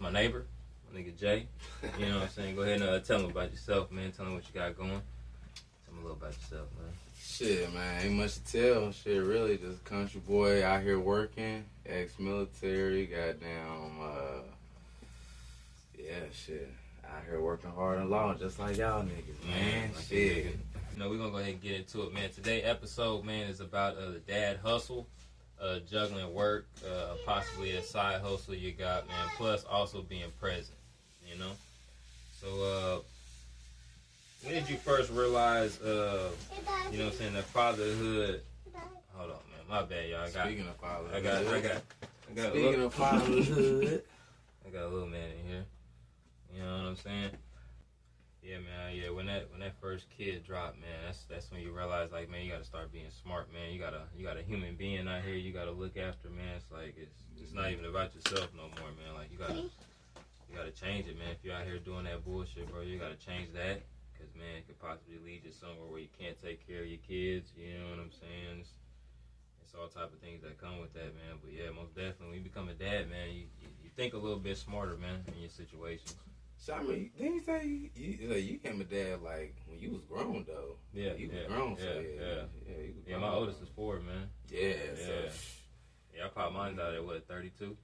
my neighbor, my nigga Jay. You know what I'm saying? Go ahead and tell him about yourself, man. Tell him what you got going. Tell him a little about yourself, man. Shit, man, ain't much to tell. Shit, really, just a country boy out here working, ex-military, goddamn, yeah, shit. Out here working hard and long, just like y'all niggas, man. Shit. You know, we're gonna go ahead and get into it, man. Today's episode, man, is about the dad hustle, juggling work, possibly a side hustle you got, man, plus also being present, you know? So, when did you first realize, you know what I'm saying, that fatherhood? Hold on, man. My bad, y'all. Speaking of fatherhood. Speaking of fatherhood. I got a little man in here. You know what I'm saying? Yeah, man. Yeah, when that first kid dropped, man, that's when you realize, like, man, you gotta start being smart, man. You got a human being out here. You gotta look after, man. It's like it's not even about yourself no more, man. Like you gotta change it, man. If you're out here doing that bullshit, bro, you gotta change that. Cause man, it could possibly lead you somewhere where you can't take care of your kids. You know what I'm saying? It's all type of things that come with that, man. But yeah, most definitely, when you become a dad, man, you think a little bit smarter, man, in your situations. So I mean, didn't you say you became a dad like when you was grown though? Yeah, you was grown. Yeah, my oldest is 4, man. Yeah. I popped mine out at 32.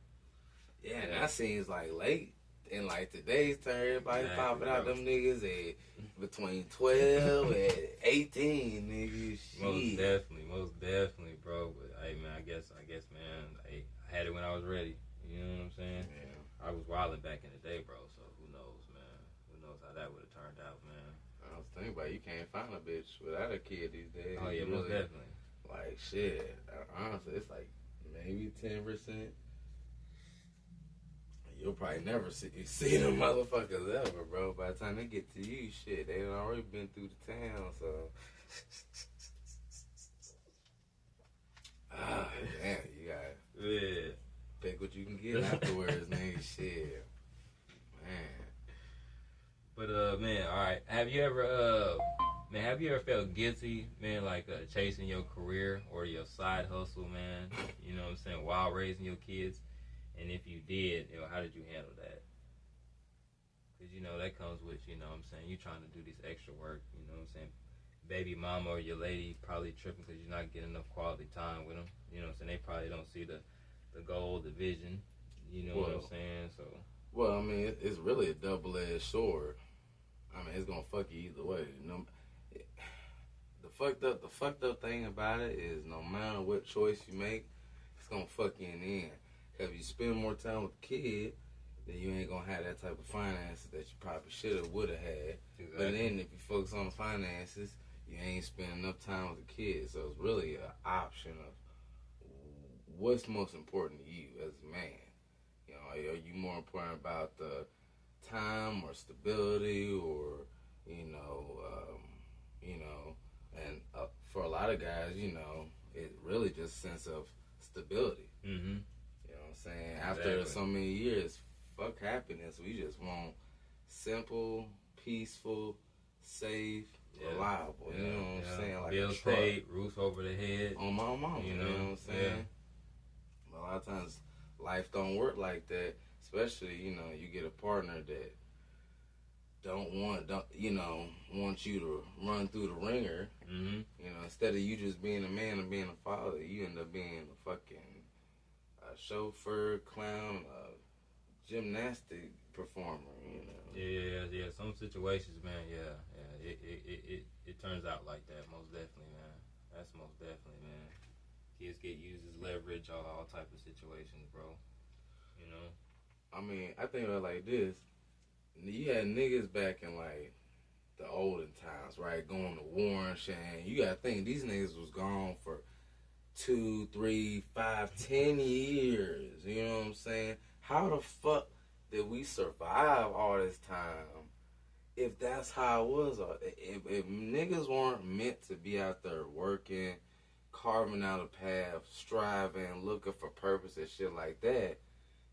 Yeah, and that seems like late. In like today's term, everybody popping out them niggas at between 12 and 18, niggas. Most definitely, bro. But hey, man, I guess, man, I had it when I was ready. You know what I'm saying? Yeah. I was wilding back in the day, bro. So who knows, man? Who knows how that would have turned out, man? I was thinking about it, you can't find a bitch without a kid these days. Oh yeah, most definitely. Like shit. Honestly, it's like maybe 10%. You'll probably never see them motherfuckers ever, bro. By the time they get to you, shit, they done already been through the town, so. Damn, you gotta pick what you can get afterwards, nigga. Shit, man. But man, all right. Have you ever felt guilty, man, like chasing your career or your side hustle, man? You know what I'm saying, while raising your kids? And if you did, you know, how did you handle that? Because, you know, that comes with, you know what I'm saying, you trying to do this extra work, you know what I'm saying? Baby mama or your lady probably tripping because you're not getting enough quality time with them. You know what I'm saying? They probably don't see the goal, the vision. You know what I'm saying? So. Well, I mean, it's really a double-edged sword. I mean, it's going to fuck you either way. The fucked up thing about it is no matter what choice you make, it's going to fuck you in the end. If you spend more time with the kid, then you ain't gonna have that type of finances that you probably should have, would have had. Exactly. But then if you focus on the finances, you ain't spending enough time with the kid. So it's really an option of what's most important to you as a man. You know, are you more important about the time or stability or and for a lot of guys, you know, it really just a sense of stability. Mm-hmm. You know what I'm saying? After so many years, fuck happiness. We just want simple, peaceful, safe, reliable. You know what I'm saying? Like bills paid, roof over the head. On my mama. You know what I'm saying? Yeah. But a lot of times, life don't work like that. Especially, you know, you get a partner that don't want you to run through the ringer. Mm-hmm. You know, instead of you just being a man and being a father, you end up being a fucking chauffeur, clown, gymnastic performer, you know. Yeah. Some situations, man, it turns out like that, most definitely, man. That's most definitely, man. Kids get used as leverage, all type of situations, bro. You know? I mean, I think about it like this. You had niggas back in, like, the olden times, right? Going to war and shit. You gotta think, these niggas was gone for 2, 3, 5, 10 years. You know what I'm saying? How the fuck did we survive all this time if that's how it was? If niggas weren't meant to be out there working, carving out a path, striving, looking for purpose and shit like that,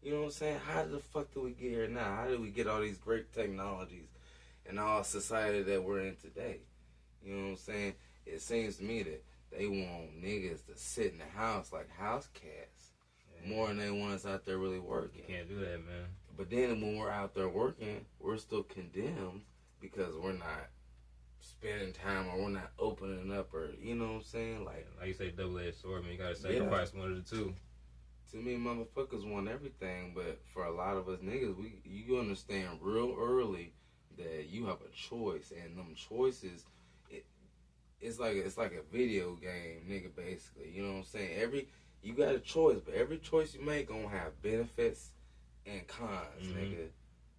you know what I'm saying? How the fuck did we get here now? How did we get all these great technologies and all society that we're in today? You know what I'm saying? It seems to me that they want niggas to sit in the house like house cats. more than they ones out there really working. You can't do that, man. But then when we're out there working, we're still condemned because we're not spending time or we're not opening up or, you know what I'm saying? Like you say, double-edged sword, man. You gotta sacrifice one of the two. To me, motherfuckers want everything, but for a lot of us niggas, you understand real early that you have a choice, and them choices, it's like a video game, nigga. Basically, you know what I'm saying? You got a choice, but every choice you make gonna have benefits and cons, nigga.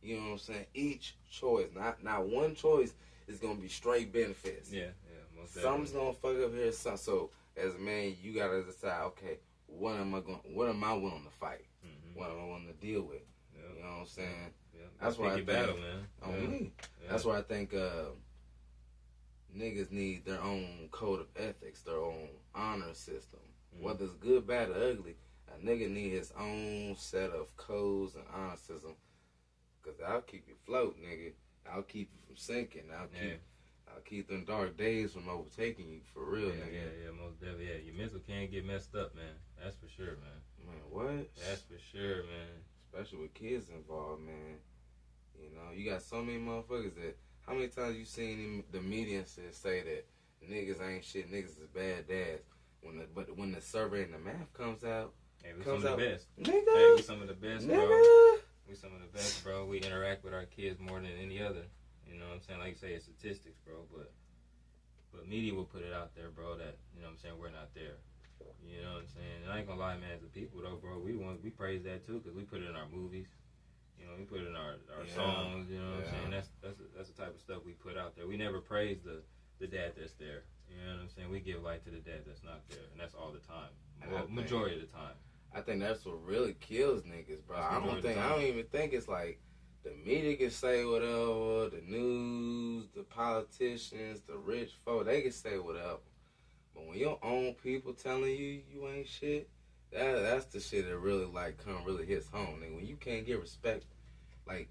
You know what I'm saying? Each choice, not one choice is gonna be straight benefits. Yeah, most definitely. Something's gonna fuck up here. So as a man, you gotta decide, okay, what am I willing to fight? What am I willing to deal with? Yep. You know what I'm saying? Yep. That's why I think, battle, man. On me. Yeah. That's why I think niggas need their own code of ethics, their own honor system. Whether it's good, bad, or ugly, a nigga need his own set of codes and honor system. Cause I'll keep you afloat, nigga. I'll keep you from sinking. I'll keep them dark days from overtaking you, for real, nigga. Yeah, most definitely. Yeah, your mental can't get messed up, man. That's for sure, man. Man, what? That's for sure, man. Especially with kids involved, man. You know, you got so many motherfuckers that. How many times you seen the media say that niggas ain't shit, niggas is bad dads? But when the survey and the math comes out, hey, we some of the best. Nigga, hey, we some of the best, nigga. Bro. We some of the best, bro. We interact with our kids more than any other. You know what I'm saying? Like you say, it's statistics, bro. But media will put it out there, bro, that, you know what I'm saying, we're not there. You know what I'm saying? And I ain't gonna lie, man, as a people, though, bro, we praise that, too, because we put it in our movies. You know, we put it in our songs, you know what I'm saying? That's the type of stuff we put out there. We never praise the dad that's there. You know what I'm saying? We give light to the dad that's not there, and that's all the time. Well, majority of the time. I think that's what really kills niggas, bro. I don't even think it's like the media can say whatever, the news, the politicians, the rich folk, they can say whatever. But when your own people telling you ain't shit, that's the shit that really really hits home, nigga. When you can't get respect, like,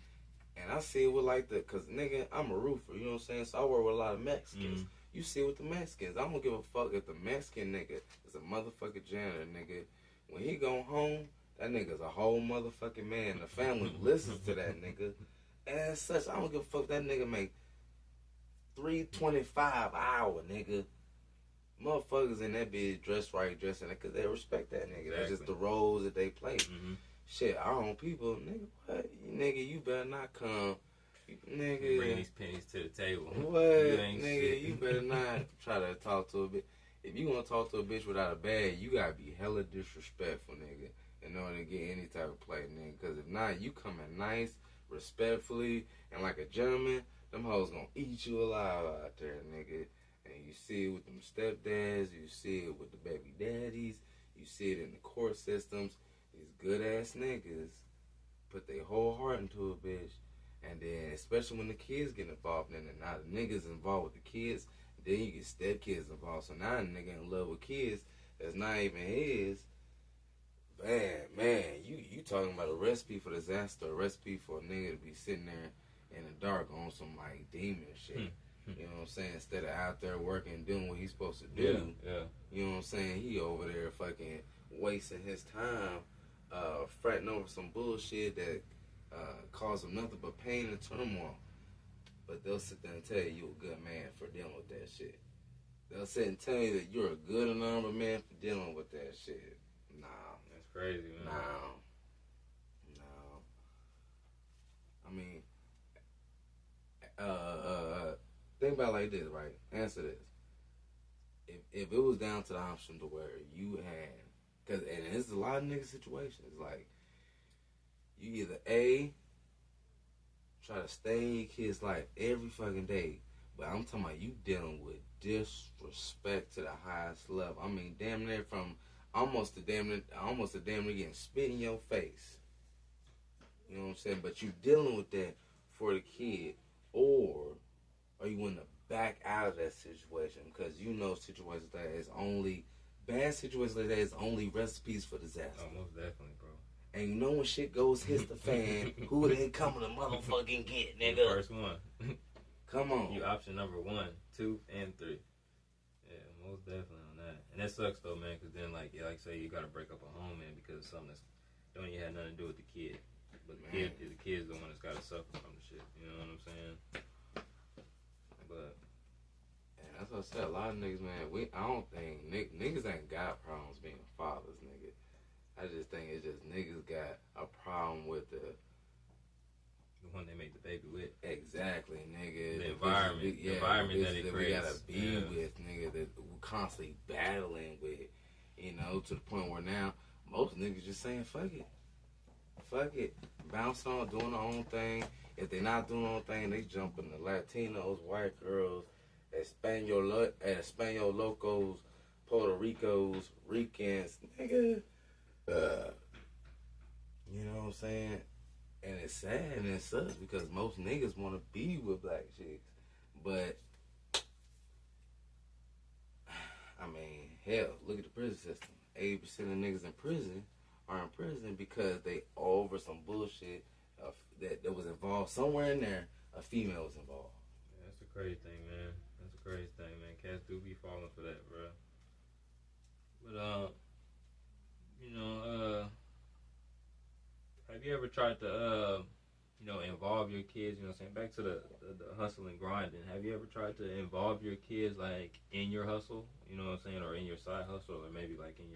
and I see it with cause nigga, I'm a roofer, you know what I'm saying? So I work with a lot of Mexicans. You see it with the Mexicans. I don't give a fuck if the Mexican nigga is a motherfucking janitor, nigga. When he go home, that nigga's a whole motherfucking man. The family listens to that nigga. And as such, I don't give a fuck that nigga make $3.25 an hour, nigga. Motherfuckers in that bitch dressed right, dressing it, because they respect that nigga. Exactly. That's just the roles that they play. Shit, our own people, nigga, what? Nigga, you better not come. Nigga. Bring these pennies to the table. What? Nigga, you better not try to talk to a bitch. If you want to talk to a bitch without a bag, you got to be hella disrespectful, nigga, in order to get any type of play, nigga. Because if not, you come in nice, respectfully, and like a gentleman, them hoes gonna eat you alive out there, nigga. And you see it with them stepdads, you see it with the baby daddies, you see it in the court systems. These good-ass niggas put their whole heart into a bitch. And then, especially when the kids get involved in it, now the niggas involved with the kids, then you get stepkids involved. So now the nigga in love with kids that's not even his. Man, you talking about a recipe for disaster, a recipe for a nigga to be sitting there in the dark on some demon shit. You know what I'm saying? Instead of out there working and doing what he's supposed to do. Yeah. You know what I'm saying? He over there fucking wasting his time, fretting over some bullshit that cause him nothing but pain and turmoil. But they'll sit there and tell you you're a good man for dealing with that shit. They'll sit and tell you that you're a good and honorable man for dealing with that shit. Nah. That's crazy, man. No. I mean, think about it like this, right? Answer this. If it was down to the option to where you had, and it's a lot of nigga situations, like, you either A, try to stay in your kid's life every fucking day, but I'm talking about you dealing with disrespect to the highest level. I mean, damn near from almost to damn near getting spit in your face. You know what I'm saying? But you dealing with that for the kid, or are you willing to back out of that situation? Because you know situations like that is only, bad situations like that is only recipes for disaster. Oh, most definitely, bro. And you know when shit hits the fan, who they coming to motherfucking get, nigga? The first one. Come on. You option number 1, 2, and 3. Yeah, most definitely on that. And that sucks though, man, because then like say you gotta break up a home, man, because of something that don't even have nothing to do with the kid. But the kid's the one that's gotta suffer from the shit. You know what I'm saying? But and that's what I said. A lot of niggas, man, I don't think niggas ain't got problems being fathers, nigga. I just think it's just niggas got a problem with the one they make the baby with. Exactly, nigga. The environment that it creates. We gotta be with, nigga, that we're constantly battling with, you know, to the point where now most niggas just saying, fuck it. Fuck it. Bounce on, doing their own thing. If they're not doing their own thing, they jumping the Latinos, white girls, Espanol locos, Puerto Ricos, Ricans, nigga. You know what I'm saying? And it's sad and it sucks because most niggas want to be with black chicks. But, I mean, hell, look at the prison system. 80% of niggas in prison are in prison because they over some bullshit that was involved. Somewhere in there, a female was involved. Yeah, that's a crazy thing, man. That's a crazy thing, man. Cats do be falling for that, bro. But, you know, have you ever tried to, you know, involve your kids, you know what I'm saying, back to the hustle and grinding, have you ever tried to involve your kids, like, in your hustle, you know what I'm saying, or in your side hustle, or maybe, like, in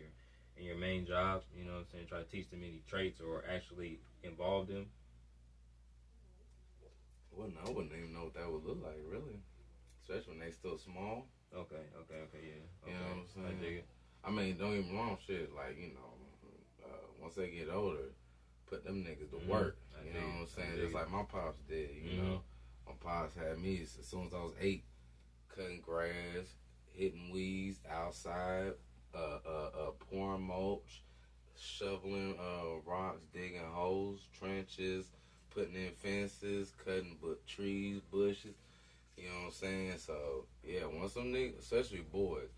your main job, you know what I'm saying, try to teach them any traits or actually involve them? Well, no, I wouldn't even know what that would look like, really, especially when they still small. Okay, yeah. Okay. You know what I'm saying? I dig it. I mean, don't get me wrong, shit, like, you know, once they get older, put them niggas to work. You know what I'm saying? Just like my pops did, you know. My pops had me as soon as I was 8, cutting grass, hitting weeds outside, pouring mulch, shoveling rocks, digging holes, trenches, putting in fences, cutting trees, bushes. You know what I'm saying? So, yeah, once some niggas, especially boys,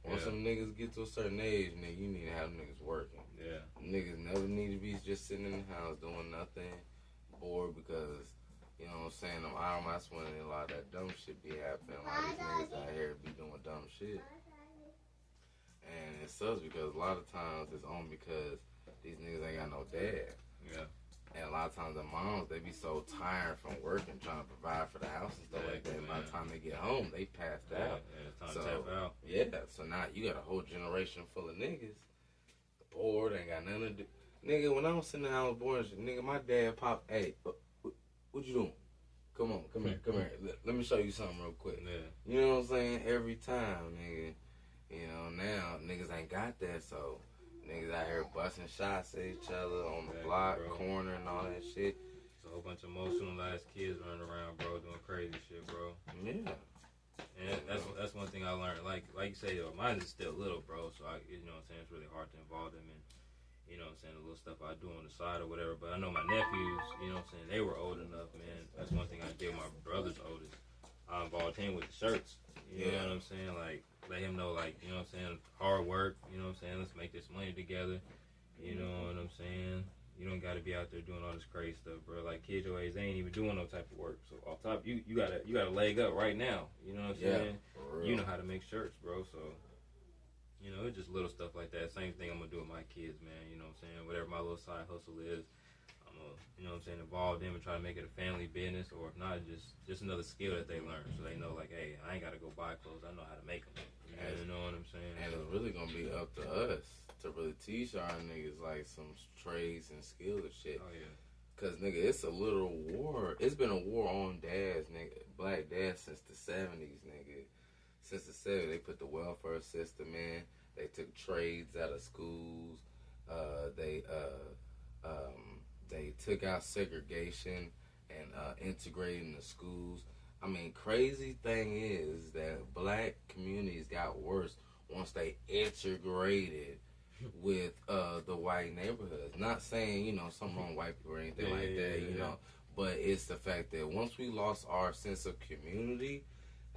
once some niggas get to a certain age, nigga, you need to have them niggas working. Yeah. Niggas never need to be just sitting in the house doing nothing, bored, because, you know what I'm saying, that's when a lot of that dumb shit be happening. A lot of these niggas out here be doing dumb shit. And it sucks because a lot of times it's only because these niggas ain't got no dad. Yeah. And a lot of times the moms, they be so tired from working, trying to provide for the house and stuff like that. By the time they get home, they passed out. Yeah, it's time to tap out. Yeah, so now you got a whole generation full of niggas bored, ain't got nothing to do. Nigga, when I was sitting there, I was bored, nigga, my dad popped, hey, what you doing? Come here. Let me show you something real quick. Yeah. You know what I'm saying? Every time, nigga. You know, now niggas ain't got that, so niggas out here busting shots at each other on the block, corner, and all that shit. It's a whole bunch of emotionalized kids running around, bro, doing crazy shit, bro. Yeah. And that's one thing I learned. Like you say, mine is still little, bro. So you know what I'm saying, it's really hard to involve them in, you know what I'm saying, the little stuff I do on the side or whatever. But I know my nephews, you know what I'm saying, they were old enough, man. That's one thing I did. My brother's oldest, I involved him with the shirts. You know what I'm saying? Like, let him know, like, you know what I'm saying, hard work. You know what I'm saying? Let's make this money together. You know what I'm saying? You don't got to be out there doing all this crazy stuff, bro. Like, kids your age, they ain't even doing no type of work. So off top, you got a leg up right now. You know what I'm saying? You know how to make shirts, bro. So, you know, it's just little stuff like that. Same thing I'm gonna do with my kids, man. You know what I'm saying? Whatever my little side hustle is, I'm gonna, you know what I'm saying, involve them and try to make it a family business, or if not, just another skill that they learn, so they know, like, hey, I ain't gotta go buy clothes. I know how to make them. You know what I'm saying? And it's really gonna be up to us to really teach our niggas like some trades and skills and shit. Oh yeah. Cause nigga, it's a little war. It's been a war on dads, nigga, black dads since the 70s, nigga. Since the 70s, they put the welfare system in. They took trades out of schools. They took out segregation and integrated in the schools. I mean, crazy thing is that black communities got worse once they integrated with the white neighborhoods. Not saying, you know, something wrong with white people or anything like that, you know. But it's the fact that once we lost our sense of community,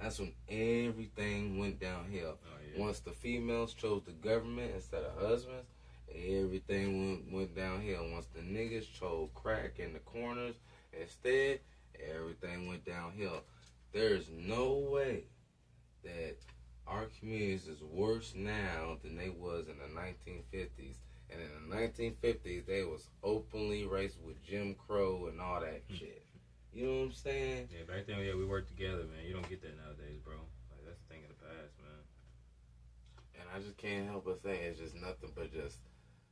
that's when everything went downhill. Once the females chose the government instead of husbands, everything went downhill. Once the niggas chose crack in the corners instead, everything went downhill. There's no way that our our communities is worse now than they was in the 1950s. And in the 1950s, they was openly racist with Jim Crow and all that shit. You know what I'm saying? Yeah, back then, we worked together, man. You don't get that nowadays, bro. Like, that's the thing of the past, man. And I just can't help but think it's just nothing but just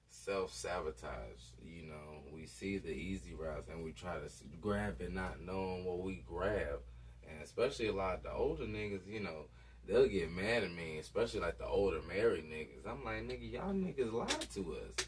self-sabotage. You know, we see the easy routes and we try to grab it not knowing what we grab. And especially a lot of the older niggas, you know, they'll get mad at me, especially like the older married niggas. I'm like, nigga, y'all niggas lied to us.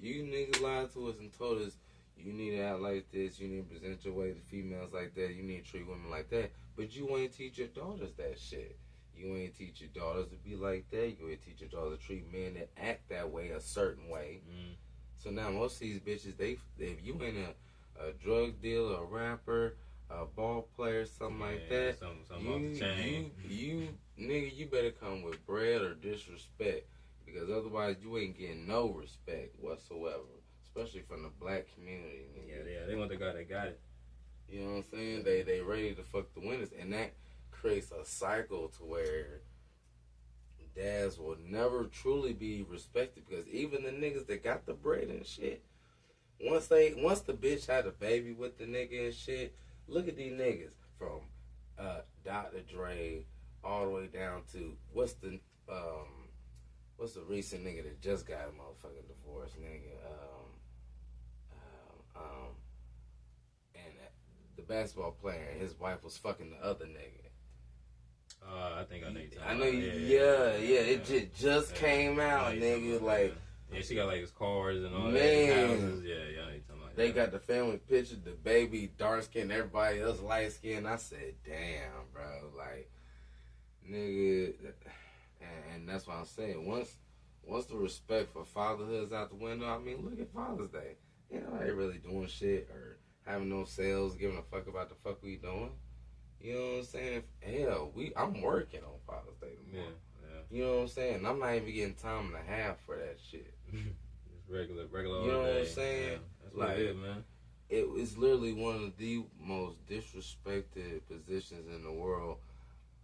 You niggas lied to us and told us you need to act like this, you need to present your way to females like that, you need to treat women like that. But you ain't teach your daughters that shit. You ain't teach your daughters to be like that. You ain't teach your daughters to treat men that act that way a certain way. Mm. So now most of these bitches, if you ain't a drug dealer, a rapper, a ball player, something like that, you nigga, you better come with bread or disrespect, because otherwise you ain't getting no respect whatsoever, especially from the black community. Nigga. Yeah, they want the guy that got it. You know what I'm saying? They ready to fuck the winners, and that creates a cycle to where dads will never truly be respected, because even the niggas that got the bread and shit, once the bitch had a baby with the nigga and shit, look at these niggas from Dr. Dre all the way down to what's the recent nigga that just got a motherfucking divorce, nigga, and the basketball player, his wife was fucking the other nigga. I think I know you talking I know about. It just came out, nigga. Like, yeah, she got like his cars and all man, that. Houses. Yeah, I know you talking about. They got the family picture, the baby dark skin, everybody else light skin. I said, damn, bro, like, nigga, and that's what I'm saying. Once the respect for fatherhood's out the window, I mean, look at Father's Day. You know, I ain't really doing shit or having no sales, giving a fuck about the fuck we doing. You know what I'm saying? Hell, I'm working on Father's Day tomorrow. Yeah. You know what I'm saying? I'm not even getting time and a half for that shit. Just regular. You know what I'm saying? Yeah, that's like it, man. It's literally one of the most disrespected positions in the world.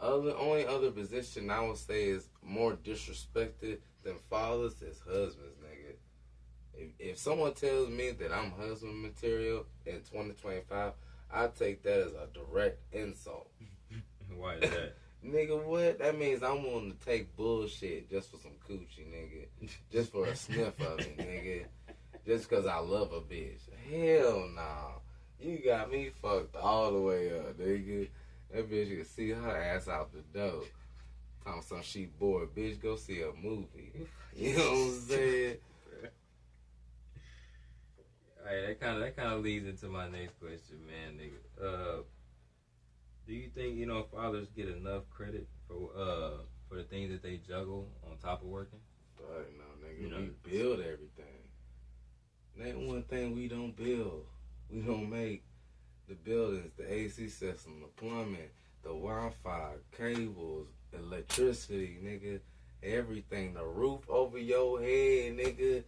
Only other position I would say is more disrespected than fathers is husbands, nigga. If someone tells me that I'm husband material in 2025, I take that as a direct insult. Why is that? Nigga, what? That means I'm willing to take bullshit just for some coochie, nigga. Just for a sniff of it, nigga. Just because I love a bitch. Hell nah. You got me fucked all the way up, nigga. That bitch, you can see her ass out the door. Talking some she bored. Bitch, go see a movie. You know what I'm saying? Alright, that kind of leads into my next question, man, nigga. Do you think, fathers get enough credit for the things that they juggle on top of working? No, nigga. We build everything. Ain't one thing we don't build. We don't make the buildings, the AC system, the plumbing, the Wi-Fi, cables, electricity, nigga. Everything. The roof over your head, nigga.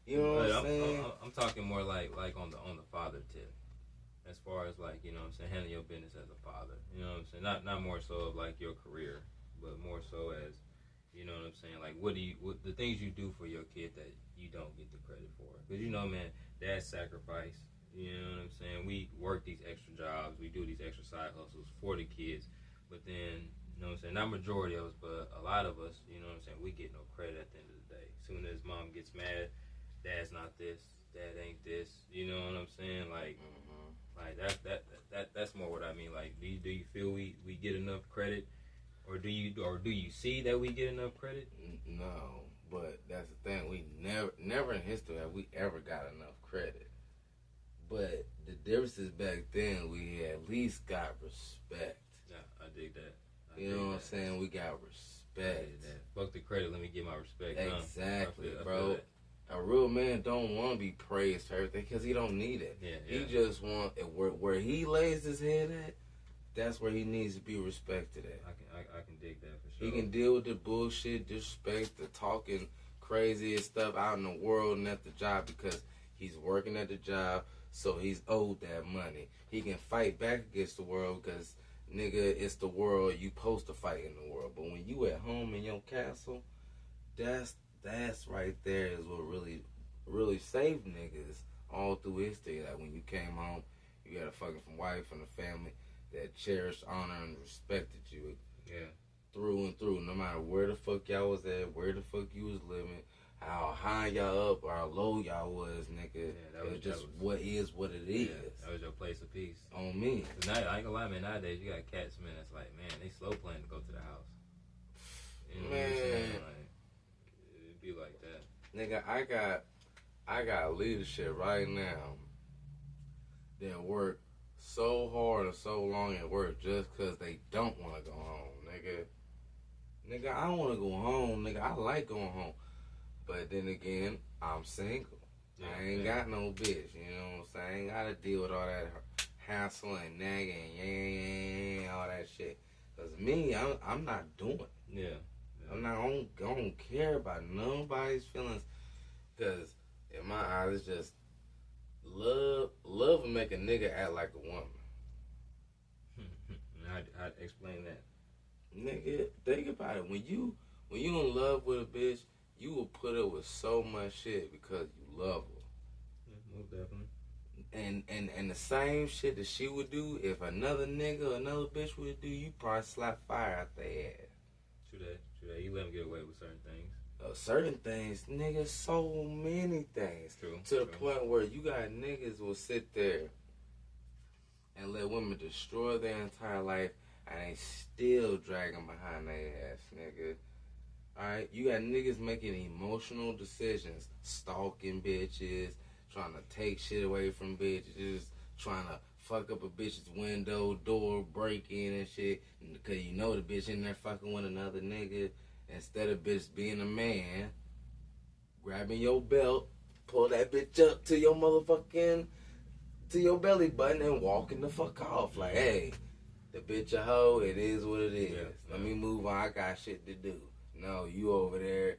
You know what I'm saying? I'm talking more like on the father tip. As far as like, handling your business as a father. You know what I'm saying? Not more so of like your career, but more so as, like what the things you do for your kid that you don't get the credit for. Because man, dad sacrifice. You know what I'm saying? We work these extra jobs, we do these extra side hustles for the kids, but then, not majority of us, but a lot of us, we get no credit at the end of the day. Soon as mom gets mad, dad's not this, dad ain't this, you know what I'm saying? Like, like that's more what I mean. Like, do you feel we get enough credit, or do you see that we get enough credit? No, but that's the thing. We never in history have we ever got enough credit. But the difference is back then we at least got respect. Yeah, I dig that. You know what I'm saying? We got respect. Fuck the credit, let me get my respect. Exactly, bro. A real man don't want to be praised for everything because he don't need it. Yeah. He just want where he lays his head at. That's where he needs to be respected at. I can dig that for sure. He can deal with the bullshit, disrespect, the talking crazy stuff out in the world and at the job because he's working at the job, so he's owed that money. He can fight back against the world because nigga, it's the world. You supposed to fight in the world. But when you at home in your castle, that's right there is what really saved niggas all through history. Like when you came home, you got a fucking wife and a family that cherished, honored, and respected you. Yeah. Through and through, no matter where the fuck y'all was at, where the fuck you was living, how high y'all up or how low y'all was, nigga. Yeah, it was just what is what it is. That was your place of peace. On me. Cause now, I ain't gonna lie, man, nowadays you got cats, man, that's like, man, they slow playing to go to the house. You know what I'm saying? Like, it'd be like that. Nigga, I got leadership right now that work so hard and so long at work just cause they don't want to go home, nigga. Nigga, I want to go home, nigga. I like going home. But then again, I'm single. Yeah, I ain't got no bitch, you know what I'm saying? I ain't got to deal with all that hassle and nagging, all that shit. Because me, I'm not doing it. Yeah. I'm not, I don't care about nobody's feelings. Because in my eyes, it's just love will make a nigga act like a woman. I'd explain that. Nigga, think about it. When you in love with a bitch, you will put up with so much shit because you love her. Yeah, most definitely. And the same shit that she would do, if another nigga or another bitch would do, you probably slap fire out their ass. True that. You let them get away with certain things. Certain things, nigga, so many things. True. To the point where you got niggas will sit there and let women destroy their entire life and they still dragging behind their ass, nigga. Alright? You got niggas making emotional decisions, stalking bitches, trying to take shit away from bitches, trying to fuck up a bitch's window, door, break in and shit, because you know the bitch in there fucking with another nigga. Instead of bitch being a man, grabbing your belt, pull that bitch up to your motherfucking, to your belly button and walking the fuck off. Like, hey, the bitch a hoe, it is what it is. Let me move on, I got shit to do. No, you over there,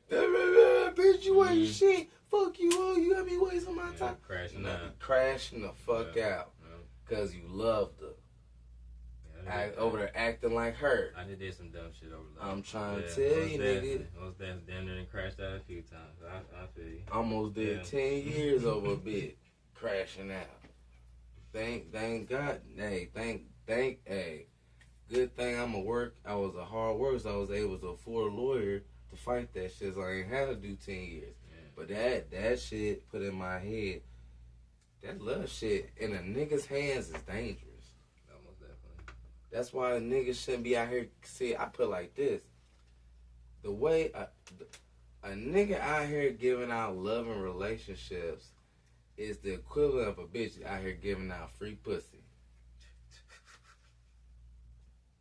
bitch, you ain't shit. Fuck you, oh, you got me wasting my time. Crashing the fuck out. Because you loved her. Over there acting like her. I did some dumb shit over there. I'm trying to tell you, nigga. Almost damn near and crashed out a few times. I feel you. Almost did 10 years over a bit. Crashing out. Thank God. Hey, hey. Good thing I was a hard worker, so I was able to afford a lawyer to fight that shit, so I ain't had to do 10 years. Yeah. But that shit put in my head, that love shit in a nigga's hands is dangerous. That's why niggas shouldn't be out here. See, I put it like this. The way a nigga out here giving out love and relationships is the equivalent of a bitch out here giving out free pussy.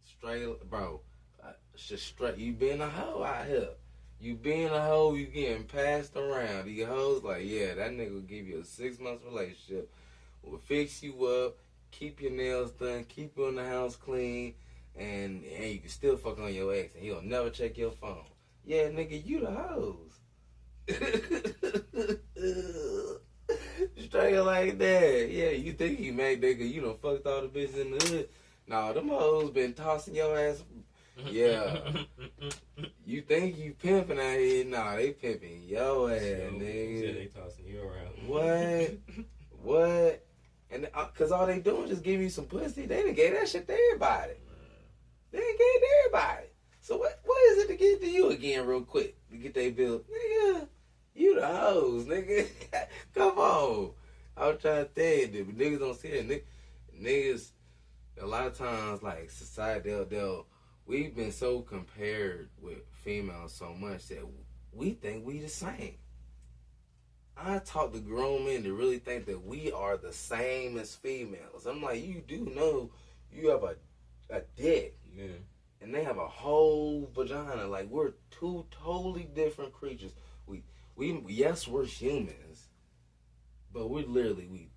Straight, bro. Straight. You being a hoe out here. You being a hoe, you getting passed around. These hoes like, yeah, that nigga will give you a 6-month relationship. Will fix you up. Keep your nails done, keep you in the house clean, and you can still fuck on your ex, and he'll never check your phone. Yeah, nigga, you the hoes. Straight like that. Yeah, you think you made nigga, you done fucked all the bitches in the hood. Nah, them hoes been tossing your ass. Yeah. You think you pimping out here? Nah, they pimping your ass, nigga. Yeah, they tossing you around. What? And cause all they doing is just give you some pussy. They done gave that shit to everybody. They done gave it to everybody. So what is it to get to you again real quick? To get they bill? Nigga, you the hoes, nigga. Come on. I was trying to tell you, but niggas don't see it. Niggas, a lot of times, like society, we've been so compared with females so much that we think we the same. I talk to grown men to really think that we are the same as females. I'm like, you do know you have a dick. Yeah. And they have a whole vagina. Like, we're two totally different creatures. Yes, we're humans. But we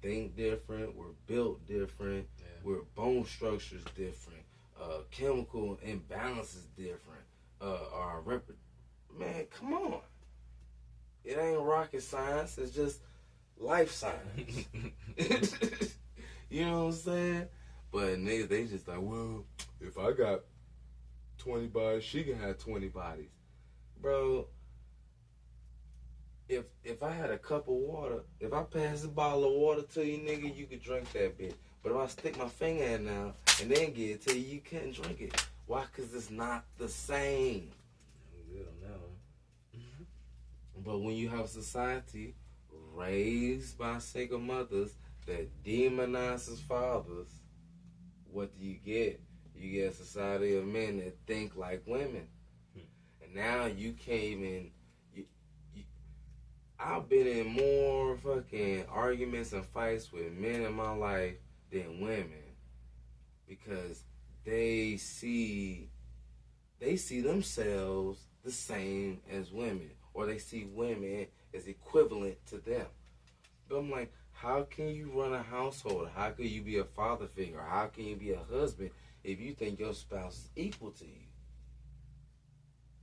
think different. We're built different. Yeah. We're bone structure's different. Chemical imbalance is different. Man, come on. It ain't rocket science. It's just life science. You know what I'm saying? But niggas, they just like, well, if I got 20 bodies, she can have 20 bodies. Bro, if I had a cup of water, if I pass a bottle of water to you, nigga, you could drink that bitch. But if I stick my finger in now and then give it to you, you can't drink it. Why? Because it's not the same. I'm good on that one. But when you have a society raised by single mothers that demonizes fathers, what do you get? You get a society of men that think like women. And now you can't even... I've been in more fucking arguments and fights with men in my life than women. Because they see themselves the same as women. Or they see women as equivalent to them. But I'm like, how can you run a household? How can you be a father figure? How can you be a husband if you think your spouse is equal to you?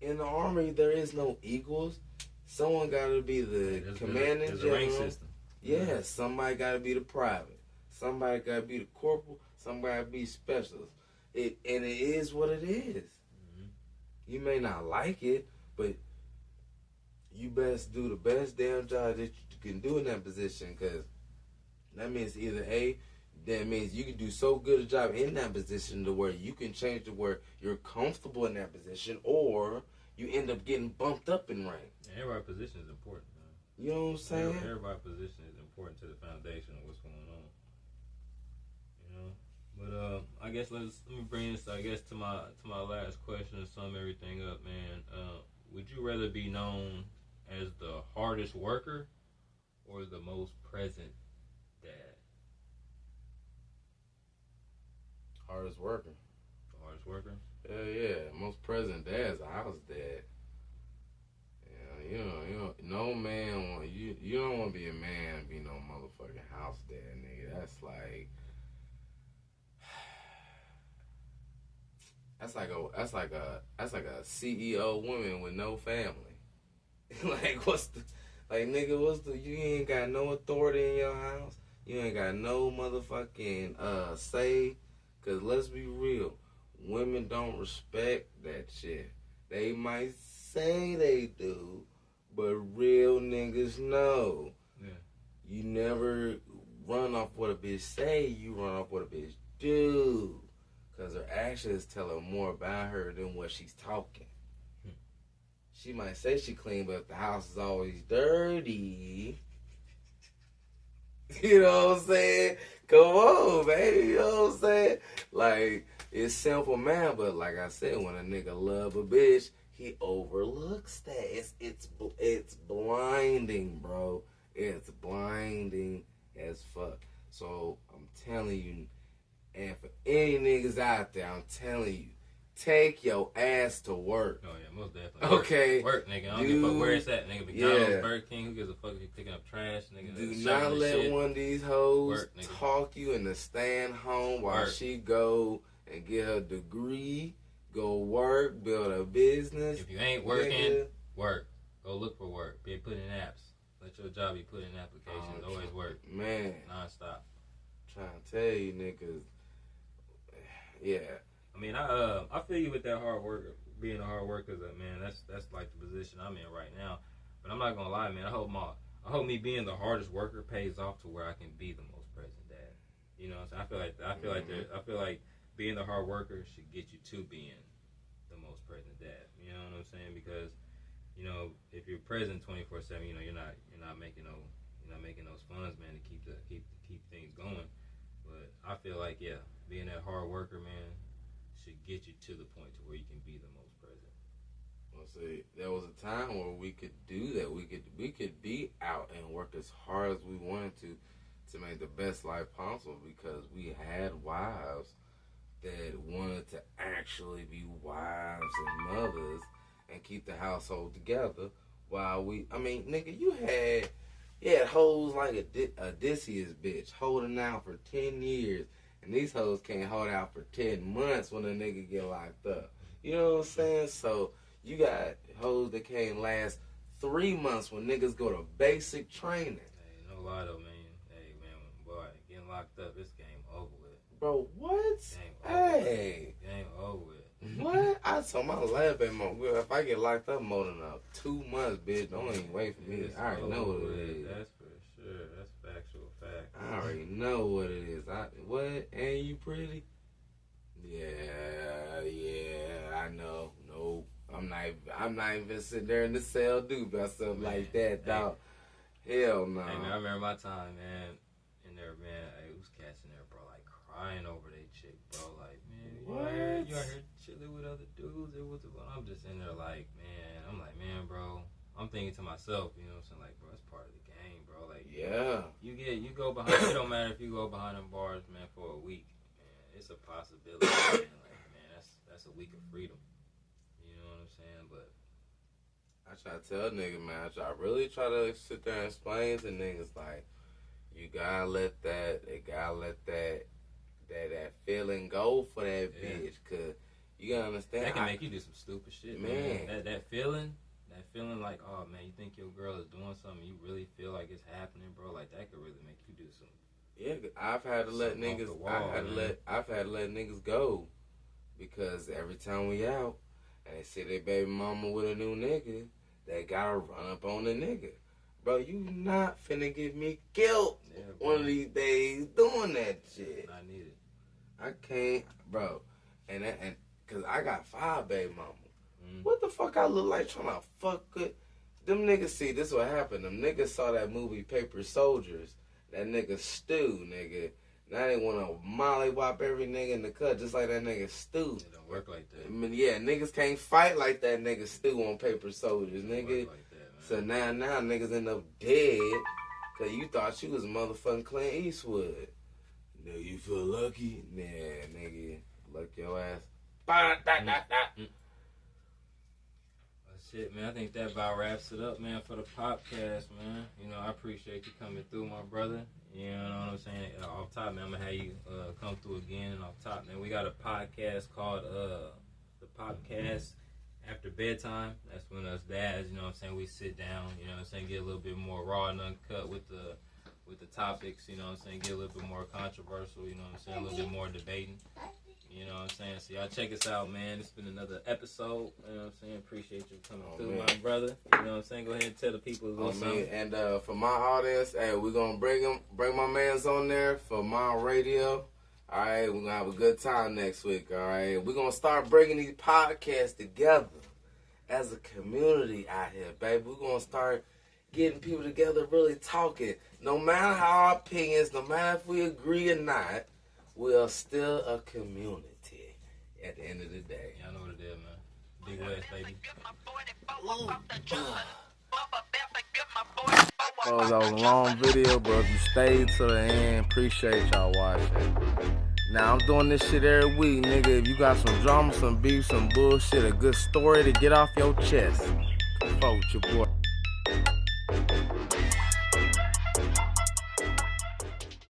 In the Army, there is no equals. Someone got to be the commanding general. Rank system. Yeah, somebody got to be the private. Somebody got to be the corporal. Somebody got to be specialist. And it is what it is. Mm-hmm. You may not like it, but you best do the best damn job that you can do in that position, because that means either A, that means you can do so good a job in that position to where you can change to where you're comfortable in that position, or you end up getting bumped up in rank. Yeah, everybody's position is important, man. You know what I'm saying? Everybody's position is important to the foundation of what's going on. You know? But I guess let me bring this, I guess, to my last question to sum everything up, man. Would you rather be known as the hardest worker or the most present dad? Hardest worker. The hardest worker? Hell yeah. Most present dad's a house dad. Yeah, you know, no man want you don't want to be a man and be no motherfucking house dad, nigga. That's like a CEO woman with no family. Like you ain't got no authority in your house. You ain't got no motherfucking say. Cause let's be real, women don't respect that shit. They might say they do, but real niggas know. Yeah. You never run off what a bitch say, you run off what a bitch do. Cause her actions tell her more about her than what she's talking. She might say she clean, but if the house is always dirty, you know what I'm saying? Come on, baby, you know what I'm saying? Like, it's simple, man, but like I said, when a nigga love a bitch, he overlooks that. It's blinding, bro. It's blinding as fuck. So, I'm telling you, and for any niggas out there, I'm telling you, take your ass to work. Oh, yeah, most definitely. Okay. Work, nigga. I don't give a fuck where it's at, nigga. McDonald's, Burger King, who gives a fuck if you're picking up trash, nigga? Do not let one of these hoes work, talk you into staying home while she go and get her degree, go work, build a business. If you ain't working, work. Go look for work. Be putting in apps. Let your job be put in applications. Always work. Man. Non-stop. Trying to tell you, niggas. Yeah. I mean, I feel you with that hard work, being a hard worker. Man, that's like the position I'm in right now. But I'm not gonna lie, man. I hope me being the hardest worker pays off to where I can be the most present dad. You know what I'm saying? I feel like being the hard worker should get you to being the most present dad. You know what I'm saying? Because, you know, if you're present 24/7, you know, you're not making those funds, man, to keep things going. But I feel like, yeah, being that hard worker, man, should get you to the point to where you can be the most present. Well, see, there was a time where we could do that. We could be out and work as hard as we wanted to make the best life possible, because we had wives that wanted to actually be wives and mothers and keep the household together. While nigga, you had hoes like a Odysseus bitch holding out for 10 years. And these hoes can't hold out for 10 months when a nigga get locked up. You know what I'm saying? So, you got hoes that can't last 3 months when niggas go to basic training. Hey, no lie though, man. Hey, man, boy, getting locked up, this game over with. Bro, what? Hey. Game over with. What? I told my lab baby mama, if I get locked up more than 2 months, bitch, don't even wait for me. I already know what it is. That's for sure. That's factual fact. I already know what it is. What? And you pretty? Yeah, I know. Nope. I'm not even sitting there in the cell do myself like that, dog. Hell no. Hey, man, I remember my time, man, in there, man. It was cats in there, bro, like crying over their chick, bro. Like, man, you out here chilling with other dudes? I'm just in there, like, man, bro. I'm thinking to myself, you know what I'm saying? Like, bro, it's part of the game, bro. Like, yeah. You go behind. It don't matter if you go behind them bars, man, for a week. Man, it's a possibility, man. Like, man, that's a week of freedom. You know what I'm saying? But I try to tell niggas, man. I really try to sit there and explain to niggas, like, you gotta let that feeling go for that bitch, cause you gotta understand that can make you do some stupid shit, man. That feeling like, oh man, you think your girl is doing something, you really feel like it's happening, bro. Like that could really make you do some. Yeah, I've had to let niggas. I've had to let niggas go because every time we out and they see their baby mama with a new nigga, they gotta run up on the nigga. Bro, you not finna give me guilt one of these days doing that shit. I need it. I can't, bro. And cause I got 5 baby mamas. What the fuck I look like trying to fuck with? Them niggas, see, this what happened. Them niggas saw that movie Paper Soldiers. That nigga Stu, nigga. Now they want to mollywop every nigga in the cut just like that nigga Stu. It don't work like that. I mean, yeah, niggas can't fight like that nigga Stu on Paper Soldiers, nigga. It don't work like that, So man. now niggas end up dead because you thought you was motherfucking Clint Eastwood. No, you feel lucky? Nah, nigga. Luck your ass. Shit, man, I think that about wraps it up, man, for the podcast, man. You know, I appreciate you coming through, my brother. You know what I'm saying? Off top, man, I'm going to have you come through again. And off top, man, we got a podcast called the PoPodcast After Bedtime. That's when us dads, you know what I'm saying, we sit down, you know what I'm saying, get a little bit more raw and uncut with the topics, you know what I'm saying, get a little bit more controversial, you know what I'm saying, a little bit more debating. You know what I'm saying? So y'all check us out, man. It's been another episode. You know what I'm saying? Appreciate you coming through, man. My brother. You know what I'm saying? Go ahead and tell the people a little something. And for my audience, hey, we're gonna bring my mans on there for my radio. All right, we're gonna have a good time next week. All right, we're gonna start bringing these podcasts together as a community out here, baby. We're gonna start getting people together, really talking. No matter how our opinions, no matter if we agree or not, we are still a community at the end of the day. Y'all know what it is, man. Big West, baby. Oh, that was a long video, but if you stayed to the end, appreciate y'all watching. Now, I'm doing this shit every week, nigga. If you got some drama, some beef, some bullshit, a good story to get off your chest, come forward with your boy.